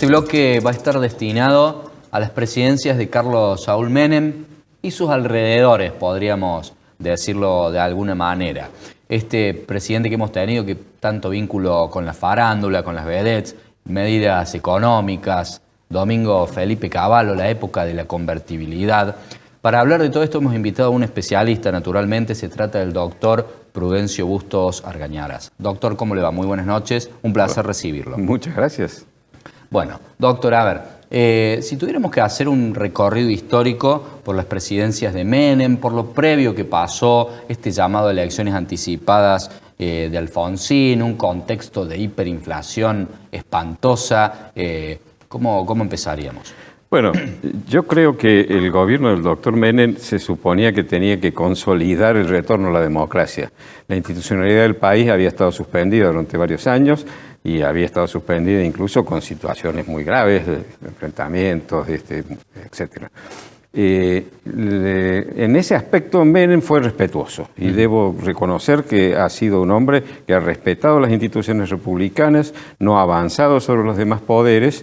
Este bloque va a estar destinado a las presidencias de Carlos Saúl Menem y sus alrededores, podríamos decirlo de alguna manera. Este presidente que hemos tenido, que tanto vínculo con la farándula, con las vedettes, medidas económicas, Domingo Felipe Cavallo, la época de la convertibilidad. Para hablar de todo esto hemos invitado a un especialista, naturalmente, se trata del doctor Prudencio Bustos Argañarás. Doctor, ¿cómo le va? Muy buenas noches, un placer recibirlo. Muchas gracias. Bueno, doctor, a ver, si tuviéramos que hacer un recorrido histórico por las presidencias de Menem, por lo previo que pasó, este llamado a elecciones anticipadas de Alfonsín, un contexto de hiperinflación espantosa, ¿cómo empezaríamos? Bueno, yo creo que el gobierno del doctor Menem se suponía que tenía que consolidar el retorno a la democracia. La institucionalidad del país había estado suspendida durante varios años y había estado suspendida incluso con situaciones muy graves, de enfrentamientos, etc. En ese aspecto Menem fue respetuoso y debo reconocer que ha sido un hombre que ha respetado las instituciones republicanas, no ha avanzado sobre los demás poderes.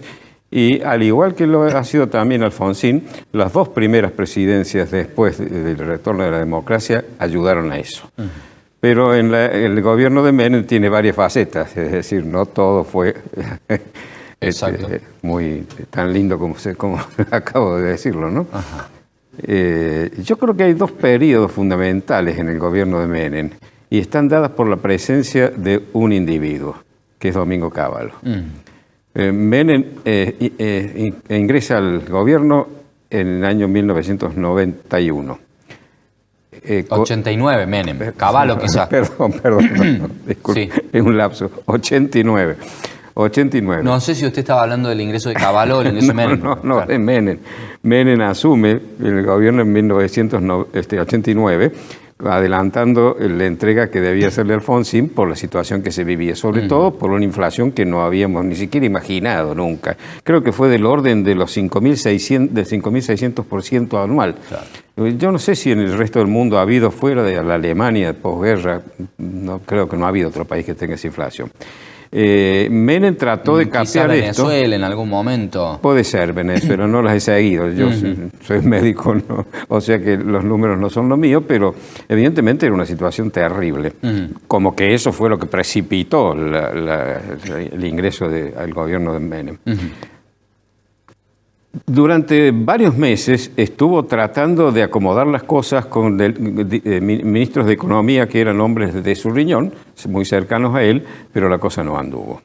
Y al igual que lo ha sido también Alfonsín, las dos primeras presidencias después del retorno de la democracia ayudaron a eso. Pero el gobierno de Menem tiene varias facetas, es decir, no todo fue muy tan lindo como acabo de decirlo, ¿no? Yo creo que hay dos periodos fundamentales en el gobierno de Menem y están dadas por la presencia de un individuo, que es Domingo Cavallo. Menem ingresa al gobierno en el año 1991. 89, Menem. Cavallo quizás. Perdón, disculpe, sí. Es un lapso. 89. No sé si usted estaba hablando del ingreso de Cavallo o el ingreso de Menem. No, claro. Es Menem. Menem asume el gobierno en 1989, adelantando la entrega que debía hacerle Alfonsín por la situación que se vivía, sobre todo por una inflación que no habíamos ni siquiera imaginado nunca. Creo que fue del orden de los 5.600% anual. Claro. Yo no sé si en el resto del mundo ha habido, fuera de la Alemania de posguerra, no creo que no ha habido otro país que tenga esa inflación. Menem trató de capear esto. Venezuela en algún momento. Puede ser Venezuela, no las he seguido. Yo soy médico, ¿no? O sea que los números no son lo mío, pero evidentemente era una situación terrible. Como que eso fue lo que precipitó el ingreso al gobierno de Menem. Durante varios meses estuvo tratando de acomodar las cosas con ministros de Economía que eran hombres de su riñón, muy cercanos a él, pero la cosa no anduvo.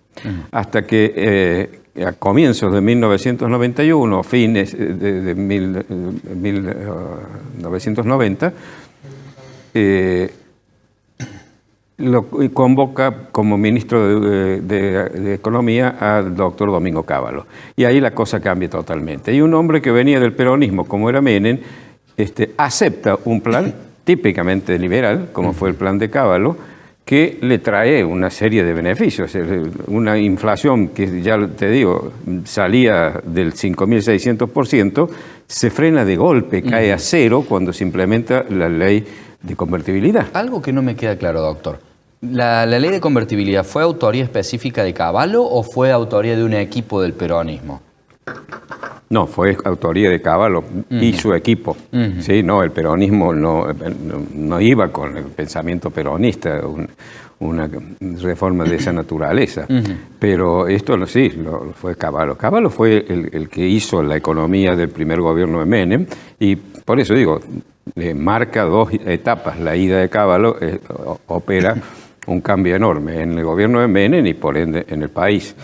Hasta que a comienzos de 1991, fines de 1990, lo convoca como ministro de Economía al doctor Domingo Cavallo. Y ahí la cosa cambia totalmente. Y un hombre que venía del peronismo, como era Menem, acepta un plan típicamente liberal, como fue el plan de Cavallo, que le trae una serie de beneficios. Una inflación que, ya te digo, salía del 5.600%, se frena de golpe, cae a cero cuando se implementa la ley de convertibilidad. Algo que no me queda claro, doctor. ¿La ley de convertibilidad fue autoría específica de Cavallo o fue autoría de un equipo del peronismo? No, fue autoría de Cavallo y su equipo. Sí, no, el peronismo no iba con el pensamiento peronista, una reforma de esa naturaleza. Pero esto sí, fue Cavallo. Cavallo fue el que hizo la economía del primer gobierno de Menem y por eso digo, marca dos etapas. La ida de Cavallo opera un cambio enorme en el gobierno de Menem y por ende en el país.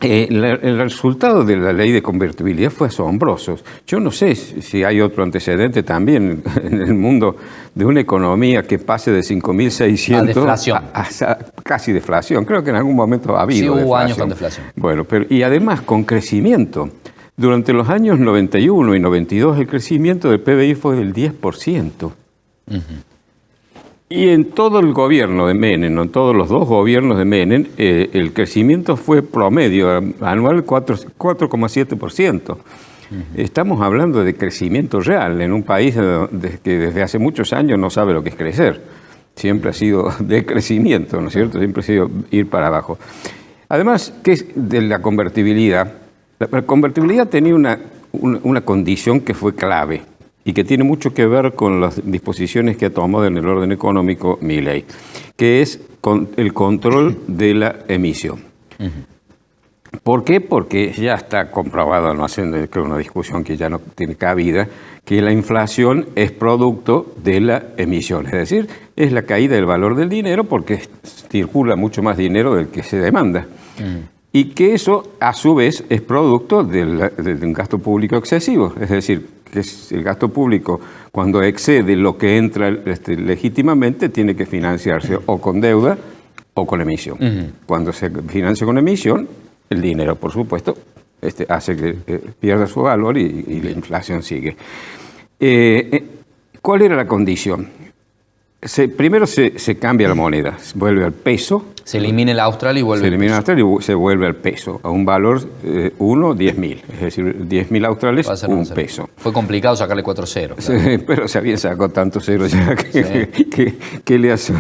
El resultado de la ley de convertibilidad fue asombroso. Yo no sé si hay otro antecedente también en el mundo de una economía que pase de 5.600 a deflación. A casi deflación. Creo que en algún momento ha habido deflación. Sí, hubo deflación. años con deflación. Bueno, y además con crecimiento. Durante los años 91 y 92 el crecimiento del PBI fue del 10%. Y en todo el gobierno de Menem, en todos los dos gobiernos de Menem, el crecimiento fue promedio anual 4,7%. Estamos hablando de crecimiento real en un país que desde hace muchos años no sabe lo que es crecer. Siempre ha sido decrecimiento, ¿no es cierto? Siempre ha sido ir para abajo. Además, ¿qué es de la convertibilidad? La convertibilidad tenía una condición que fue clave y que tiene mucho que ver con las disposiciones que ha tomado en el orden económico Milei, que es el control de la emisión. ¿Por qué? Porque ya está comprobado, no haciendo una discusión que ya no tiene cabida, que la inflación es producto de la emisión, es decir, es la caída del valor del dinero porque circula mucho más dinero del que se demanda. Y que eso, a su vez, es producto de un gasto público excesivo, es decir, que el gasto público, cuando excede lo que entra legítimamente, tiene que financiarse o con deuda o con emisión. Cuando se financia con emisión, el dinero, por supuesto, hace que pierda su valor y la inflación sigue. ¿Cuál era la condición? Primero se cambia la moneda, vuelve al peso. Se elimina el austral y vuelve Se elimina el austral y se vuelve al peso, a un valor 10.000. Es decir, 10.000 australes, un peso. Fue complicado sacarle 4 ceros. Claro. Sí, pero se habían sacado tantos ceros ya que le hace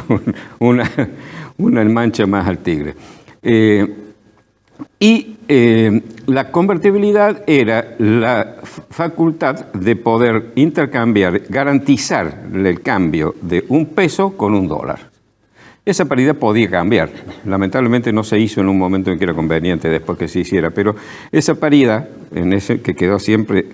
una mancha más al tigre. La convertibilidad era la facultad de poder intercambiar, garantizar el cambio de un peso con un dólar. Esa paridad podía cambiar. Lamentablemente no se hizo en un momento en que era conveniente después que se hiciera, pero esa paridad, en ese que quedó siempre,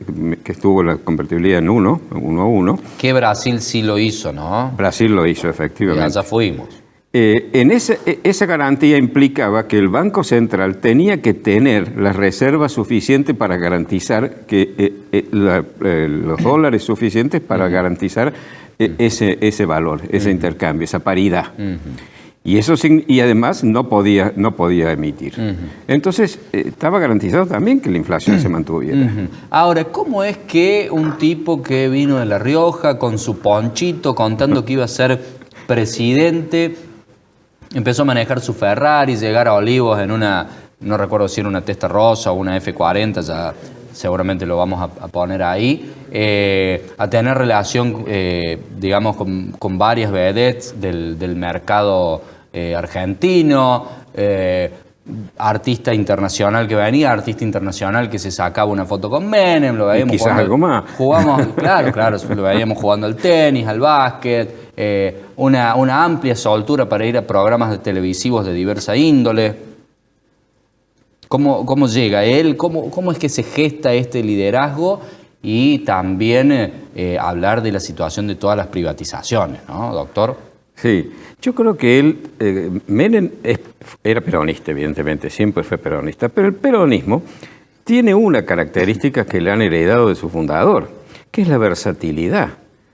que estuvo la convertibilidad en 1 a 1. Que Brasil sí lo hizo, ¿no? Brasil lo hizo, efectivamente. Y allá fuimos. Esa garantía implicaba que el Banco Central tenía que tener la reserva suficiente para garantizar que los dólares suficientes para garantizar ese valor, ese intercambio, esa paridad. Y además no podía emitir. Entonces estaba garantizado también que la inflación se mantuviera. Ahora, ¿cómo es que un tipo que vino de La Rioja con su ponchito contando que iba a ser presidente, empezó a manejar su Ferrari, llegar a Olivos en no recuerdo si era una Testa Rosa o una F40, ya seguramente lo vamos a poner ahí, a tener relación, digamos, con varias vedettes del mercado argentino, artista internacional que venía, artista internacional que se sacaba una foto con Menem, lo veíamos quizás jugando, algo más. Claro, lo veíamos jugando al tenis, al básquet, una amplia soltura para ir a programas televisivos de diversa índole. ¿Cómo llega él? ¿Cómo es que se gesta este liderazgo? Y también hablar de la situación de todas las privatizaciones, ¿no, doctor? Sí, yo creo que Menem era peronista, evidentemente, siempre fue peronista, pero el peronismo tiene una característica que le han heredado de su fundador, que es la versatilidad.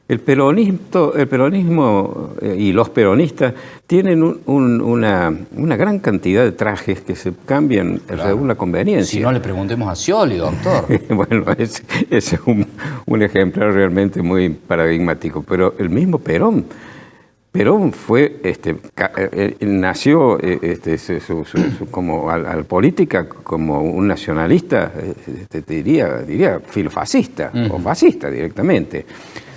El peronismo y los peronistas tienen una gran cantidad de trajes que se cambian según la conveniencia. Si no, le preguntemos a Scioli, doctor. Bueno, ese es un ejemplar realmente muy paradigmático, pero el mismo Perón fue, nació como al política como un nacionalista, diría filofascista o fascista directamente.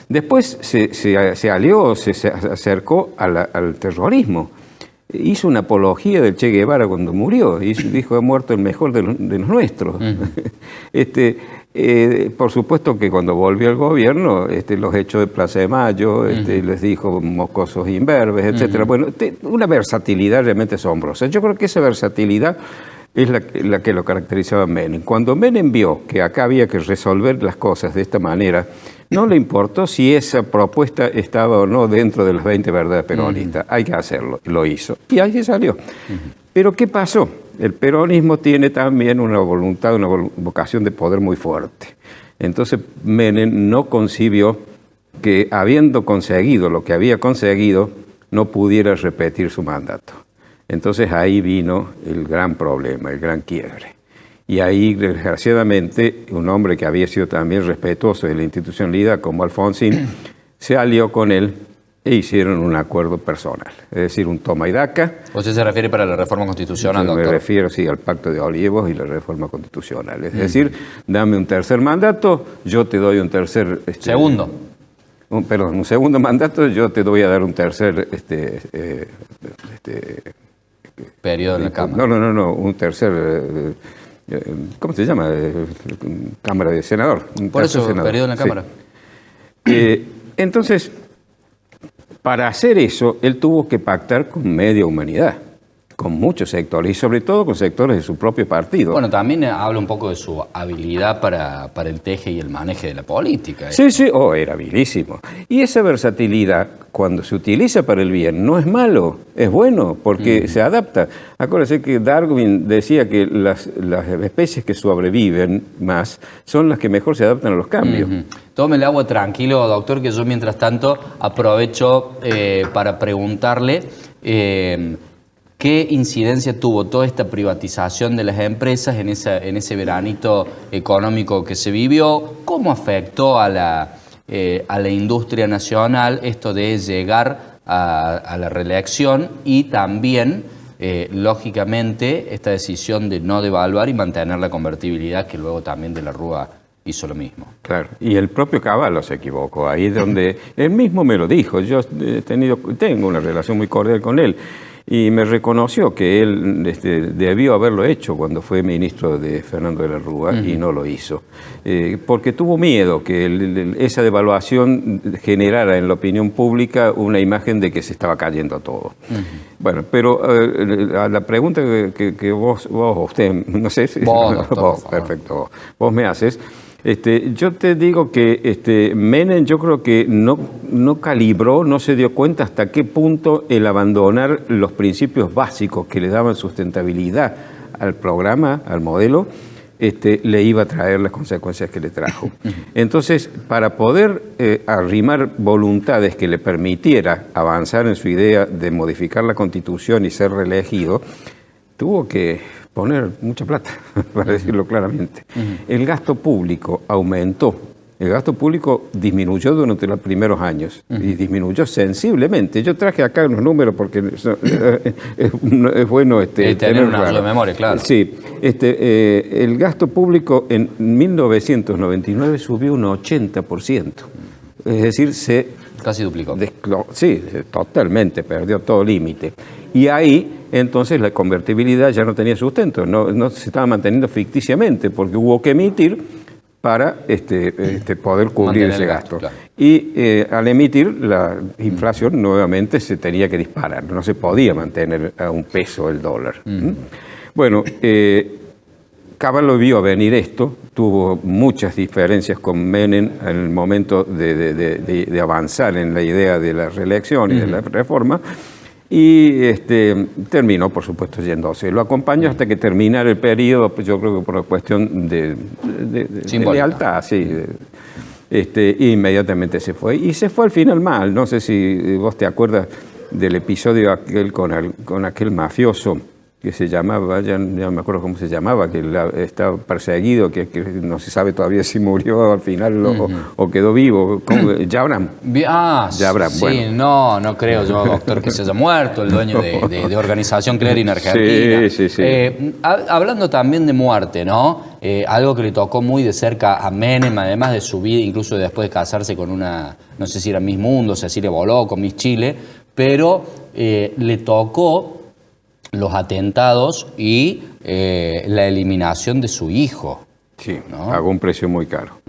Después se alió, se acercó al terrorismo. Hizo una apología del Che Guevara cuando murió. Dijo, ha muerto el mejor de los nuestros. Por supuesto que cuando volvió al gobierno, los hechos de Plaza de Mayo, les dijo mocosos imberbes, etc. Bueno, una versatilidad realmente asombrosa. Yo creo que esa versatilidad es la que lo caracterizaba a Menem. Cuando Menem vio que acá había que resolver las cosas de esta manera, no le importó si esa propuesta estaba o no dentro de las 20 verdades peronistas. Hay que hacerlo. Lo hizo. Y ahí salió. Pero ¿qué pasó? El peronismo tiene también una voluntad, una vocación de poder muy fuerte. Entonces Menem no concibió que, habiendo conseguido lo que había conseguido, no pudiera repetir su mandato. Entonces ahí vino el gran problema, el gran quiebre. Y ahí, desgraciadamente, un hombre que había sido también respetuoso de la institucionalidad como Alfonsín, se alió con él e hicieron un acuerdo personal, es decir, un toma y daca. ¿Usted se refiere para la reforma constitucional, doctor? Me refiero, sí, al Pacto de Olivos y la reforma constitucional. Es decir, dame un tercer mandato, yo te doy un tercer... Segundo. Un segundo mandato, yo te voy a dar un tercer... periodo en la Cámara. No, un tercer ¿cómo se llama? Cámara de Senador. Por eso, senador. periodo en la Cámara. Entonces, para hacer eso, él tuvo que pactar con media humanidad, con muchos sectores, y sobre todo con sectores de su propio partido. Bueno, también habla un poco de su habilidad para el teje y el maneje de la política. Sí, sí, era habilísimo. Y esa versatilidad, cuando se utiliza para el bien, no es malo, es bueno, porque se adapta. Acuérdense que Darwin decía que las especies que sobreviven más son las que mejor se adaptan a los cambios. Tome el agua tranquilo, doctor, que yo mientras tanto aprovecho para preguntarle ¿qué incidencia tuvo toda esta privatización de las empresas en ese veranito económico que se vivió? ¿Cómo afectó a la industria nacional esto de llegar a la reelección y también, lógicamente, esta decisión de no devaluar y mantener la convertibilidad, que luego también de la Rúa hizo lo mismo? Claro, y el propio Cavallo se equivocó, ahí es donde él mismo me lo dijo. Yo tengo una relación muy cordial con él. Y me reconoció que él debió haberlo hecho cuando fue ministro de Fernando de la Rúa y no lo hizo. Porque tuvo miedo que esa devaluación generara en la opinión pública una imagen de que se estaba cayendo todo. Bueno, pero a la pregunta que vos usted, no sé si... Vos, perfecto, vos me haces... yo te digo que Menem yo creo que no calibró, no se dio cuenta hasta qué punto el abandonar los principios básicos que le daban sustentabilidad al programa, al modelo, le iba a traer las consecuencias que le trajo. Entonces, para poder arrimar voluntades que le permitiera avanzar en su idea de modificar la Constitución y ser reelegido, tuvo que poner mucha plata, para decirlo claramente. El gasto público aumentó. El gasto público disminuyó durante los primeros años y disminuyó sensiblemente. Yo traje acá unos números porque es bueno tener una memoria, claro. Sí, el gasto público en 1999 subió un 80%. Es decir, casi duplicó. Sí, totalmente, perdió todo límite. Y ahí, entonces, la convertibilidad ya no tenía sustento, no se estaba manteniendo ficticiamente, porque hubo que emitir para poder cubrir ese gasto. Claro. Y al emitir, la inflación nuevamente se tenía que disparar, no se podía mantener a un peso el dólar. Bueno, Cavallo vio venir esto, tuvo muchas diferencias con Menem en el momento de avanzar en la idea de la reelección y de la reforma, y terminó, por supuesto, yéndose. Lo acompañó hasta que terminara el periodo, pues yo creo que por una cuestión de lealtad, sí. Y inmediatamente se fue. Y se fue al final mal. No sé si vos te acuerdas del episodio aquel con aquel mafioso que se llamaba, ya no me acuerdo cómo se llamaba, que estaba perseguido, que no se sabe todavía si murió al final o quedó vivo. Yabram. Yabram, sí, bueno. No creo yo, doctor, que se haya muerto, el dueño de Organización Clarín Argentina. Sí. Hablando también de muerte, ¿no? Algo que le tocó muy de cerca a Menem, además de su vida, incluso después de casarse con una, no sé si era Miss Mundo, Cecilia Boló, con Miss Chile, pero le tocó los atentados y la eliminación de su hijo. Sí, ¿no? Pagó un precio muy caro.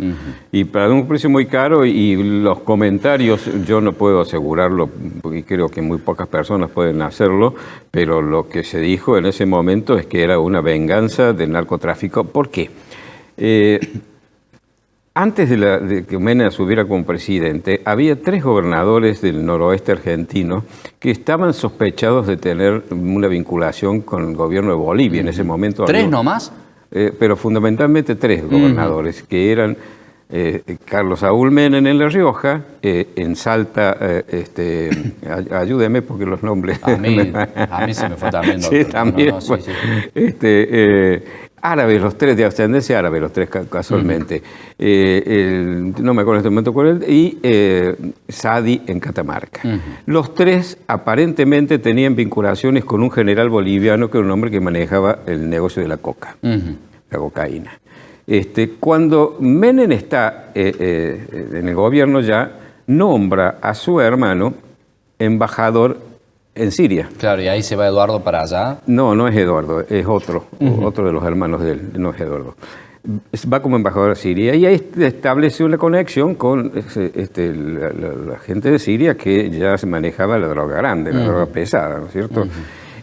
Y pagó un precio muy caro y los comentarios, yo no puedo asegurarlo, porque creo que muy pocas personas pueden hacerlo, pero lo que se dijo en ese momento es que era una venganza del narcotráfico. ¿Por qué? Antes de que Menem asumiera como presidente, había 3 gobernadores del noroeste argentino que estaban sospechados de tener una vinculación con el gobierno de Bolivia en ese momento. ¿3 nomás? Pero fundamentalmente 3 gobernadores, que eran Carlos Saúl Menem en La Rioja, en Salta, ayúdeme porque los nombres... A mí se me fue también. Sí, también. Sí. Árabes, los 3 de ascendencia árabe, los 3 casualmente. No me acuerdo en este momento cuál es, y Sadi en Catamarca. Los 3 aparentemente tenían vinculaciones con un general boliviano que era un hombre que manejaba el negocio de la coca, la cocaína. Cuando Menem está en el gobierno ya, nombra a su hermano embajador en Siria. Claro, y ahí se va Eduardo para allá. No, no es Eduardo, es otro de los hermanos de él, no es Eduardo. Va como embajador a Siria y ahí establece una conexión con la gente de Siria que ya se manejaba la droga grande, la droga pesada, ¿no es cierto?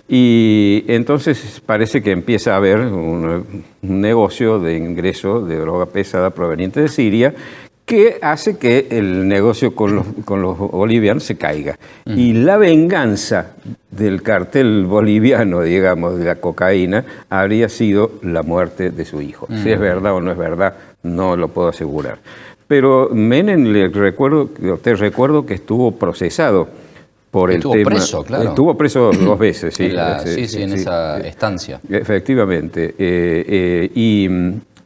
Y entonces parece que empieza a haber un negocio de ingreso de droga pesada proveniente de Siria que hace que el negocio con los bolivianos se caiga. Y la venganza del cartel boliviano, digamos, de la cocaína, habría sido la muerte de su hijo. Si es verdad o no es verdad, no lo puedo asegurar. Pero Menem, te recuerdo que estuvo procesado por el tema. Estuvo preso, claro. Estuvo preso 2 veces, sí. En esa estancia. Efectivamente.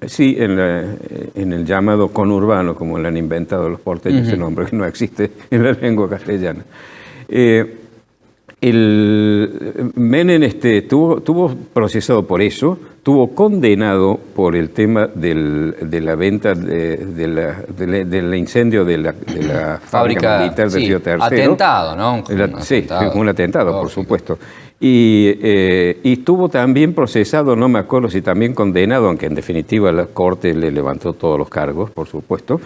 Sí, en el llamado conurbano, como le han inventado los porteños, ese nombre que no existe en la lengua castellana. El Menem estuvo procesado por eso, estuvo condenado por el tema de la venta del incendio de la fábrica militar de Río Tercero. Atentado, ¿no? Sí, un atentado, por supuesto. Y estuvo también procesado, no me acuerdo si también condenado, aunque en definitiva la Corte le levantó todos los cargos, por supuesto,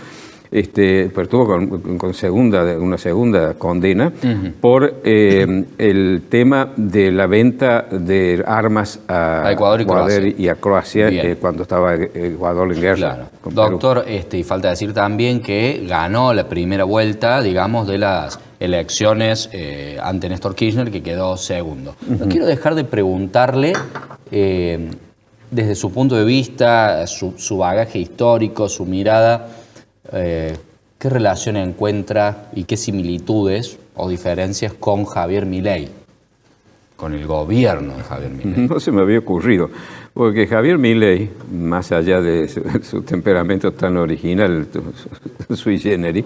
pero estuvo con una segunda condena por el tema de la venta de armas a Ecuador y a Croacia cuando estaba Ecuador en guerra. Claro. Doctor, y falta decir también que ganó la primera vuelta, digamos, de las elecciones ante Néstor Kirchner, que quedó segundo. No quiero dejar de preguntarle, desde su punto de vista, su bagaje histórico, su mirada, ¿qué relación encuentra y qué similitudes o diferencias con Javier Milei, con el gobierno de Javier Milei? No se me había ocurrido, porque Javier Milei, más allá de su temperamento tan original, sui generis,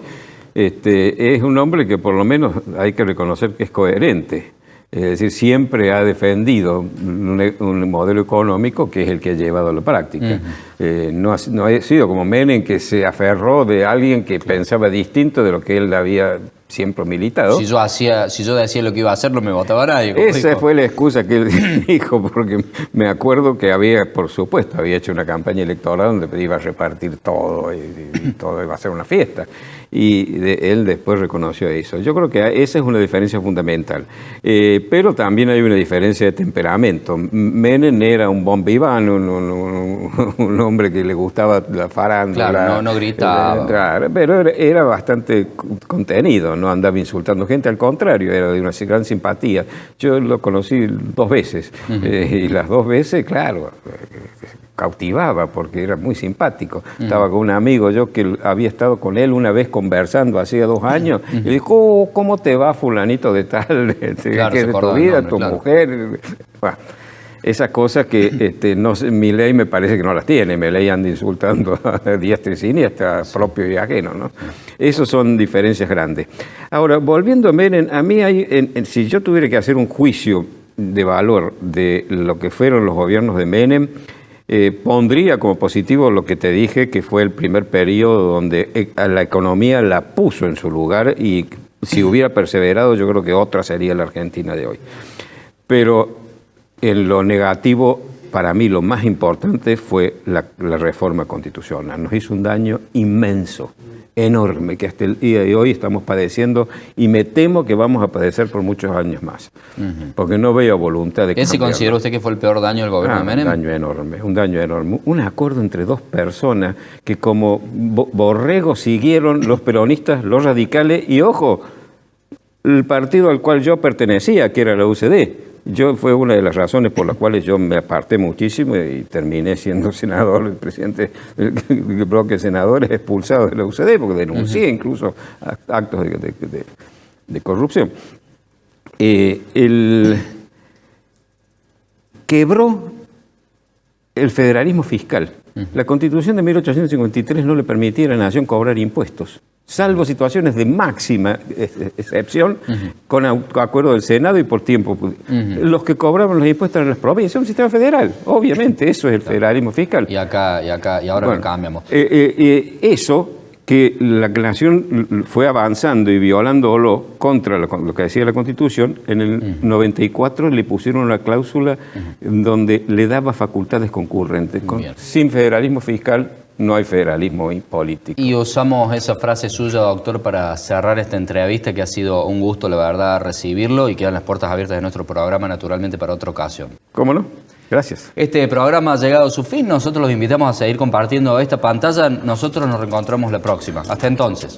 es un hombre que por lo menos hay que reconocer que es coherente. Es decir, siempre ha defendido un modelo económico que es el que ha llevado a la práctica. No ha sido como Menem, que se aferró de alguien que pensaba distinto de lo que él había siempre militado. Si yo decía lo que iba a hacer, no me votaba nadie. Esa fue la excusa que él dijo, porque me acuerdo que por supuesto, había hecho una campaña electoral donde iba a repartir todo y todo iba a ser una fiesta. Y él después reconoció eso. Yo creo que esa es una diferencia fundamental. Pero también hay una diferencia de temperamento. Menem era un bon vivant, un hombre que le gustaba la farándula. Claro, no gritaba. Pero era bastante contenido, no andaba insultando gente, al contrario, era de una gran simpatía. Yo lo conocí 2 veces y las 2 veces, claro, cautivaba porque era muy simpático. Estaba con un amigo yo que había estado con él una vez conversando hacía 2 años y le dijo, ¿cómo te va fulanito de tal? Claro, ¿Qué de tu vida, tu mujer? Bueno, esas cosas que Milei me parece que no las tiene. Milei anda insultando a diestra y siniestra, propio y ajeno, ¿no? Esas son diferencias grandes. Ahora, volviendo a Menem, a mí si yo tuviera que hacer un juicio de valor de lo que fueron los gobiernos de Menem, pondría como positivo lo que te dije, que fue el primer periodo donde la economía la puso en su lugar y si hubiera perseverado yo creo que otra sería la Argentina de hoy. Pero en lo negativo, para mí lo más importante fue la reforma constitucional. Nos hizo un daño inmenso, enorme, que hasta el día de hoy estamos padeciendo y me temo que vamos a padecer por muchos años más, porque no veo voluntad de cambiarlo. ¿Ese considera usted que fue el peor daño del gobierno de Menem? Un daño enorme. Un acuerdo entre 2 personas que como borregos siguieron los peronistas, los radicales y, ojo, el partido al cual yo pertenecía, que era la UCD. Fue una de las razones por las cuales yo me aparté muchísimo y terminé siendo senador, el presidente del bloque de senadores expulsado de la UCD, porque denuncié incluso actos de corrupción. Quebró el federalismo fiscal. La Constitución de 1853 no le permitía a la nación cobrar impuestos, salvo situaciones de máxima excepción, con acuerdo del Senado y por tiempo. Los que cobraban los impuestos eran las provincias, un sistema federal, obviamente, eso es el federalismo fiscal. Y ahora lo cambiamos. Eso que la nación fue avanzando y violándolo contra lo que decía la Constitución. En el 94 le pusieron una cláusula donde le daba facultades concurrentes. Sin federalismo fiscal no hay federalismo político. Y usamos esa frase suya, doctor, para cerrar esta entrevista, que ha sido un gusto, la verdad, recibirlo, y quedan las puertas abiertas de nuestro programa, naturalmente, para otra ocasión. ¿Cómo no? Gracias. Este programa ha llegado a su fin. Nosotros los invitamos a seguir compartiendo esta pantalla. Nosotros nos reencontramos la próxima. Hasta entonces.